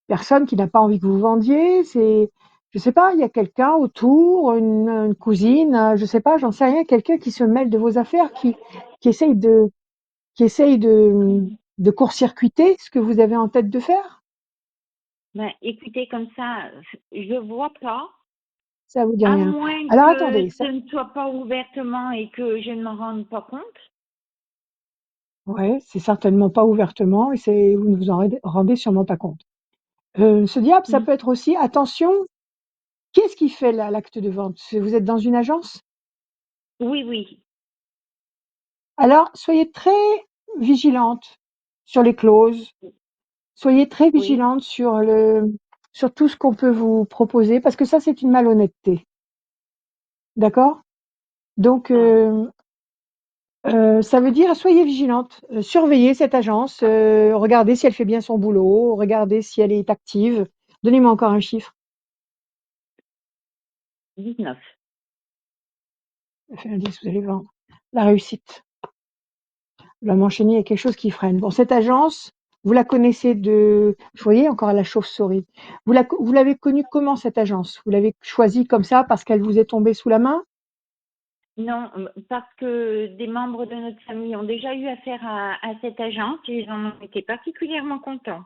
personne qui n'a pas envie que vous vendiez? C'est je sais pas, il y a quelqu'un autour, une cousine, je sais pas, j'en sais rien, quelqu'un qui se mêle de vos affaires, qui essaye de qui essaye de court-circuiter ce que vous avez en tête de faire? Ben, écoutez, comme ça, je vois pas, Ça vous dit à rien. moins Alors que attendez, ce ça ne soit pas ouvertement et que je ne m'en rende pas compte. ouais, c'est certainement pas ouvertement et c'est vous ne vous en rendez sûrement pas compte. Ce diable, ça Mm. peut être aussi attention, qu'est-ce qui fait là l'acte de vente? Vous êtes dans une agence? Oui, oui, Alors soyez très vigilante sur les clauses, soyez très oui. vigilante sur tout ce qu'on peut vous proposer parce que ça, c'est une malhonnêteté. D'accord? Donc Ah, ça veut dire soyez vigilante, surveillez cette agence, regardez si elle fait bien son boulot, regardez si elle est active. Donnez-moi encore un chiffre. 19. Ça fait un 10, vous allez vendre. La réussite. La m'enchaîner, il y a quelque chose qui freine. Bon, cette agence, vous la connaissez vous voyez encore la chauve-souris. Vous l'avez connue comment cette agence? Vous l'avez choisie comme ça parce qu'elle vous est tombée sous la main? Non, parce que des membres de notre famille ont déjà eu affaire à cette agence et ils en ont été particulièrement contents.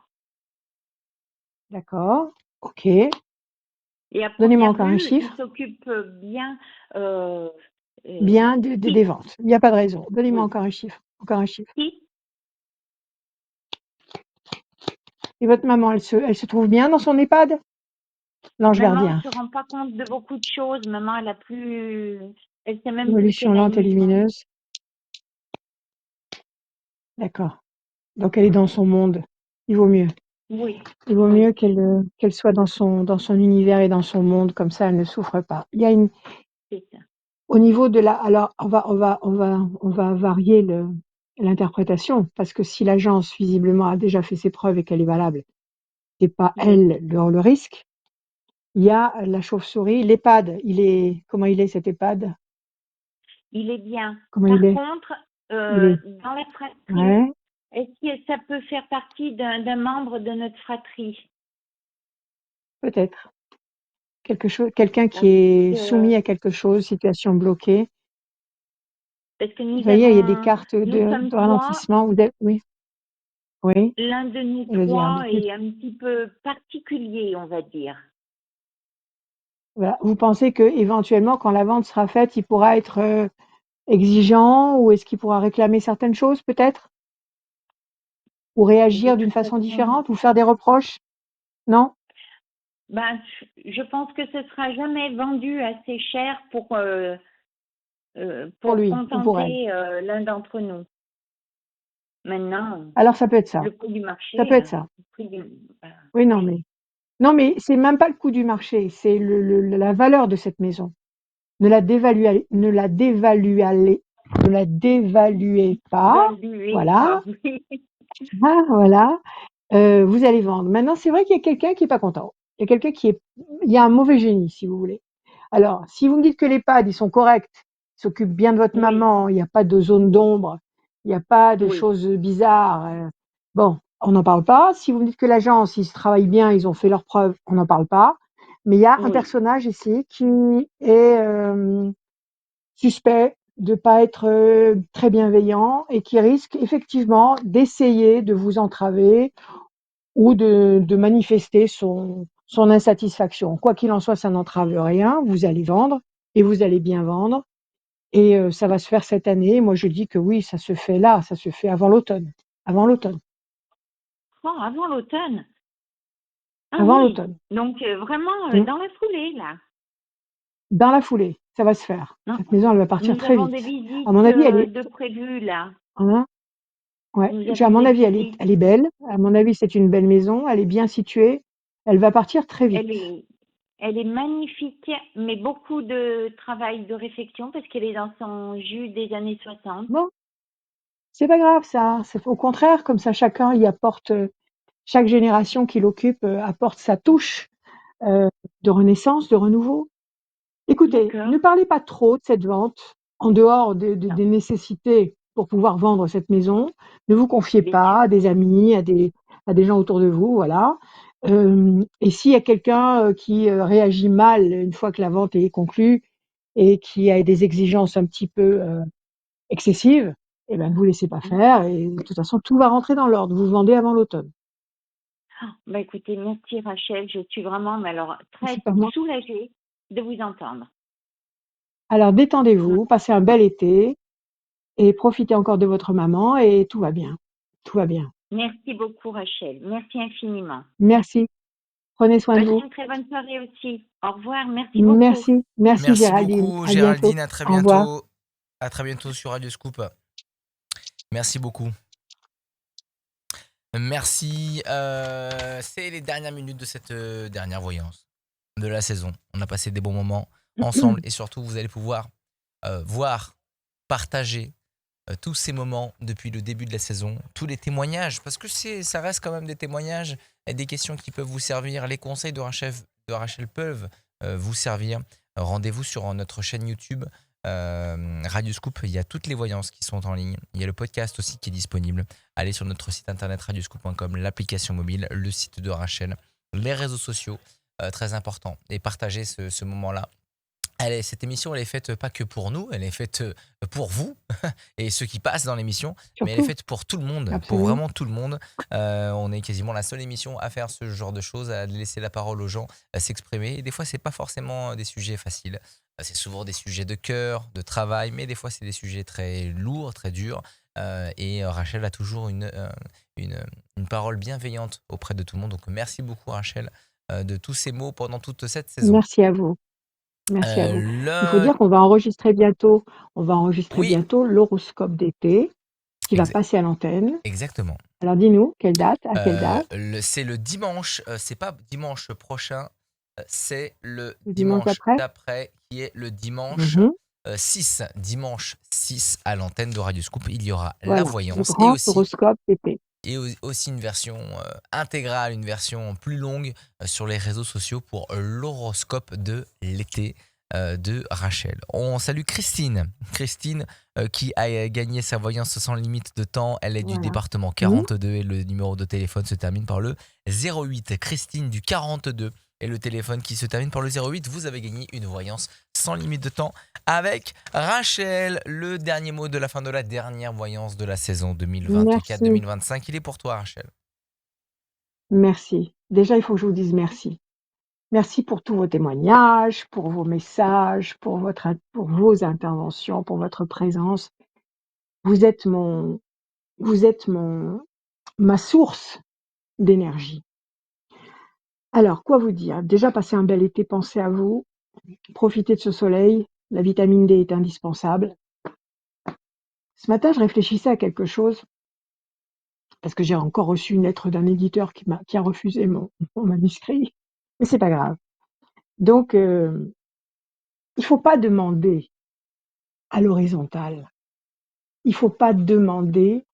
D'accord. OK. Et à Donnez-moi première encore un vue, ils chiffre. s'occupent bien. euh, Bien des qui, ventes. Il n'y a pas de raison. Donnez-moi oui, encore un chiffre. Encore un chiffre. qui Et votre maman, elle se trouve bien dans son EHPAD? L'Ange Maman gardien. se rend pas compte de beaucoup de choses. Maman, elle sait même plus Évolution qu'elle a lente et 8 ans. lumineuse. D'accord. Donc elle est dans son monde. Il vaut mieux. Oui, Il vaut oui, mieux qu'elle soit dans son univers et dans son monde, comme ça elle ne souffre pas. Il y a une c'est ça. au niveau de la alors on va varier l'interprétation parce que si l'agence visiblement a déjà fait ses preuves et qu'elle est valable, c'est pas Oui, elle le risque. Il y a la chauve-souris, l'EHPAD, comment il est cet EHPAD? il est bien. Comment il Par est? contre, Il est, dans la fratrie, ouais, est-ce que ça peut faire partie d'un membre de notre fratrie? peut-être. Quelqu'un qui Parce est que, soumis à quelque chose, situation bloquée. parce que Vous voyez, il y a des cartes nous de sommes trois. ralentissement. Oui, oui, L'un de nous je veux dire. trois est un petit peu particulier, on va dire. Voilà. Vous pensez que éventuellement, quand la vente sera faite, il pourra être exigeant, ou est-ce qu'il pourra réclamer certaines choses peut-être, ou De réagir d'une toute façon façon, différente, ou faire des reproches? Non? ben, je pense que ce sera jamais vendu assez cher Pour pour lui ou pour elle? contenter l'un d'entre nous. Maintenant, Alors ça peut être ça. le coût du Ça peut marché, être ça. le prix du, Oui, oui. non, mais c'est même pas le coût du marché, c'est la valeur de cette maison. Ne la dévaluez, ne la dévaluez pas. Évaluer, Voilà. oui. Ah, voilà. Vous allez vendre. Maintenant, c'est vrai qu'il y a quelqu'un qui est pas content. Il y a un mauvais génie, si vous voulez. Alors, si vous me dites que les pads, ils sont corrects, ils s'occupent bien de votre Oui, maman, il n'y a pas de zone d'ombre, il n'y a pas de oui, choses bizarres, bon, on n'en parle pas. Si vous me dites que l'agence, ils travaillent bien, ils ont fait leurs preuves, on n'en parle pas. Mais il y a un oui. personnage ici qui est suspect de pas être très bienveillant et qui risque effectivement d'essayer de vous entraver ou de manifester son insatisfaction. Quoi qu'il en soit, ça n'entrave rien. Vous allez vendre et vous allez bien vendre. Et ça va se faire cette année. Moi, je dis que oui, ça se fait là, ça se fait avant l'automne. Avant l'automne. Oh, avant l'automne. Ah Avant oui. l'automne. Donc vraiment Mm. dans la foulée là. Dans la foulée, ça va se faire. Non. Cette maison, elle va partir Nous très avons des vite. À mon visites avis, elle est, de prévues là. hein, ouais, Nous à avons mon des avis, visites. elle est belle. À mon avis, c'est une belle maison. Elle est bien située. Elle va partir très Elle vite. est, elle est magnifique, mais beaucoup de travail de réflexion parce qu'elle est dans son jus des années 60. Bon, c'est pas grave, ça. C'est au contraire, comme ça, chacun y apporte, chaque génération qui l'occupe apporte sa touche de renaissance, de renouveau. Écoutez, D'accord. ne parlez pas trop de cette vente en dehors Non, des nécessités pour pouvoir vendre cette maison. Ne vous confiez bien sûr. pas à des amis, à des gens autour de vous, voilà. Et s'il y a quelqu'un qui réagit mal une fois que la vente est conclue et qui a des exigences un petit peu excessives, eh ben, ne vous laissez pas faire et de toute façon, tout va rentrer dans l'ordre. Vous vendez avant l'automne. Bah écoutez, merci Rachel, je suis vraiment mais alors très C'est pas moi. soulagée de vous entendre. Alors Mm. détendez-vous, passez un bel été et profitez encore de votre maman et tout va bien. Tout va bien. Merci beaucoup Rachel, merci infiniment. Merci. Prenez soin de Passez vous. une très bonne soirée aussi. Au revoir, merci beaucoup. Merci. Merci Merci Géraldine. beaucoup, À bientôt. Géraldine. À très Au revoir. bientôt. À très bientôt sur Radio Scoop. Merci beaucoup. Merci. C'est les dernières minutes de cette dernière voyance de la saison. On a passé des bons moments ensemble et surtout, vous allez pouvoir voir, partager tous ces moments depuis le début de la saison, tous les témoignages, parce que ça reste quand même des témoignages et des questions qui peuvent vous servir. Les conseils de Rachel peuvent vous servir. Rendez-vous sur notre chaîne YouTube Radio Scoop. Il y a toutes les voyances qui sont en ligne. Il y a le podcast aussi qui est disponible. Allez sur notre site internet radioscoop.com, l'application mobile, le site de Rachel, les réseaux sociaux, très important. Et partagez ce moment-là. Cette émission, elle est faite pas que pour nous, elle est faite pour vous et ceux qui passent dans l'émission, mais elle est Surtout. faite pour tout le monde, pour Absolument. vraiment tout le monde. On est quasiment la seule émission à faire ce genre de choses, à laisser la parole aux gens, à s'exprimer. Et des fois, c'est pas forcément des sujets faciles. C'est souvent des sujets de cœur, de travail, mais des fois, c'est des sujets très lourds, très durs. Et Rachel a toujours une parole bienveillante auprès de tout le monde. Donc, merci beaucoup, Rachel, de tous ces mots pendant toute cette saison. Merci à vous. Merci à vous. Il faut Le... dire qu'on va enregistrer bientôt. On va enregistrer Oui, bientôt l'horoscope d'été qui va passer à l'antenne. exactement. Alors dis-nous, quelle date? À quelle date? C'est le dimanche, c'est pas dimanche prochain, c'est le Le dimanche dimanche d'après? d'après qui est le dimanche Mhm. 6. Dimanche 6 à l'antenne de Radio Scoop, il y aura la Voilà, le voyance et grand aussi horoscope d'été. et aussi une version intégrale, une version plus longue sur les réseaux sociaux pour l'horoscope de l'été de Rachel. On salue Christine. Christine qui a gagné sa voyance sans limite de temps. Elle est du Voilà. département Mmh. 42 et le numéro de téléphone se termine par le 08. Christine du 42 et le téléphone qui se termine par le 08. Vous avez gagné une voyance sans limite de temps avec Rachel. Le dernier mot de la fin de la dernière voyance de la saison Merci. 2024-2025. Il est pour toi, Rachel. Merci. Déjà, il faut que je vous dise merci. Merci pour tous vos témoignages, pour vos messages, pour vos interventions, pour votre présence. Vous êtes ma source d'énergie. Alors, quoi vous dire? Déjà, passez un bel été, pensez à vous, profitez de ce soleil, la vitamine D est indispensable. Ce matin, je réfléchissais à quelque chose, parce que j'ai encore reçu une lettre d'un éditeur qui a refusé mon manuscrit, mais c'est pas grave. Donc, il faut pas demander à l'horizontale. Il faut pas demander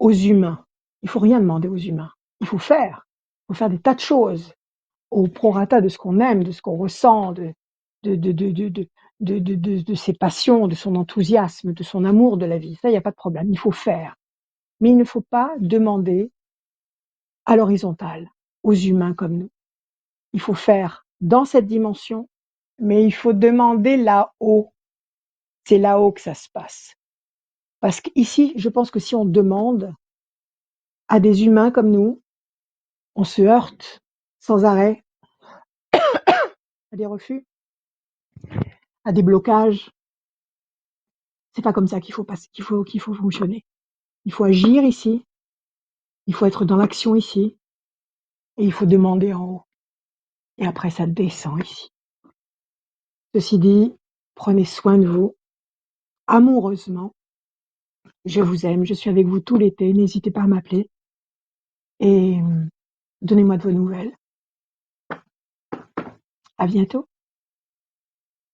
aux humains. Il faut rien demander aux humains. Il faut faire. Il faut faire des tas de choses au prorata de ce qu'on aime, de ce qu'on ressent, de ses passions, de son enthousiasme, de son amour de la vie. Ça, il n'y a pas de problème. Il faut faire. Mais il ne faut pas demander à l'horizontale, aux humains comme nous. Il faut faire dans cette dimension, mais il faut demander là-haut. C'est là-haut que ça se passe. Parce qu'ici, je pense que si on demande à des humains comme nous, on se heurte sans arrêt à des refus, à des blocages. C'est pas comme ça qu'il faut fonctionner. Il faut agir ici, il faut être dans l'action ici, et il faut demander en haut. Et après, ça descend ici. Ceci dit, prenez soin de vous, amoureusement. Je vous aime, je suis avec vous tout l'été, n'hésitez pas à m'appeler. Et donnez-moi de vos nouvelles. À bientôt.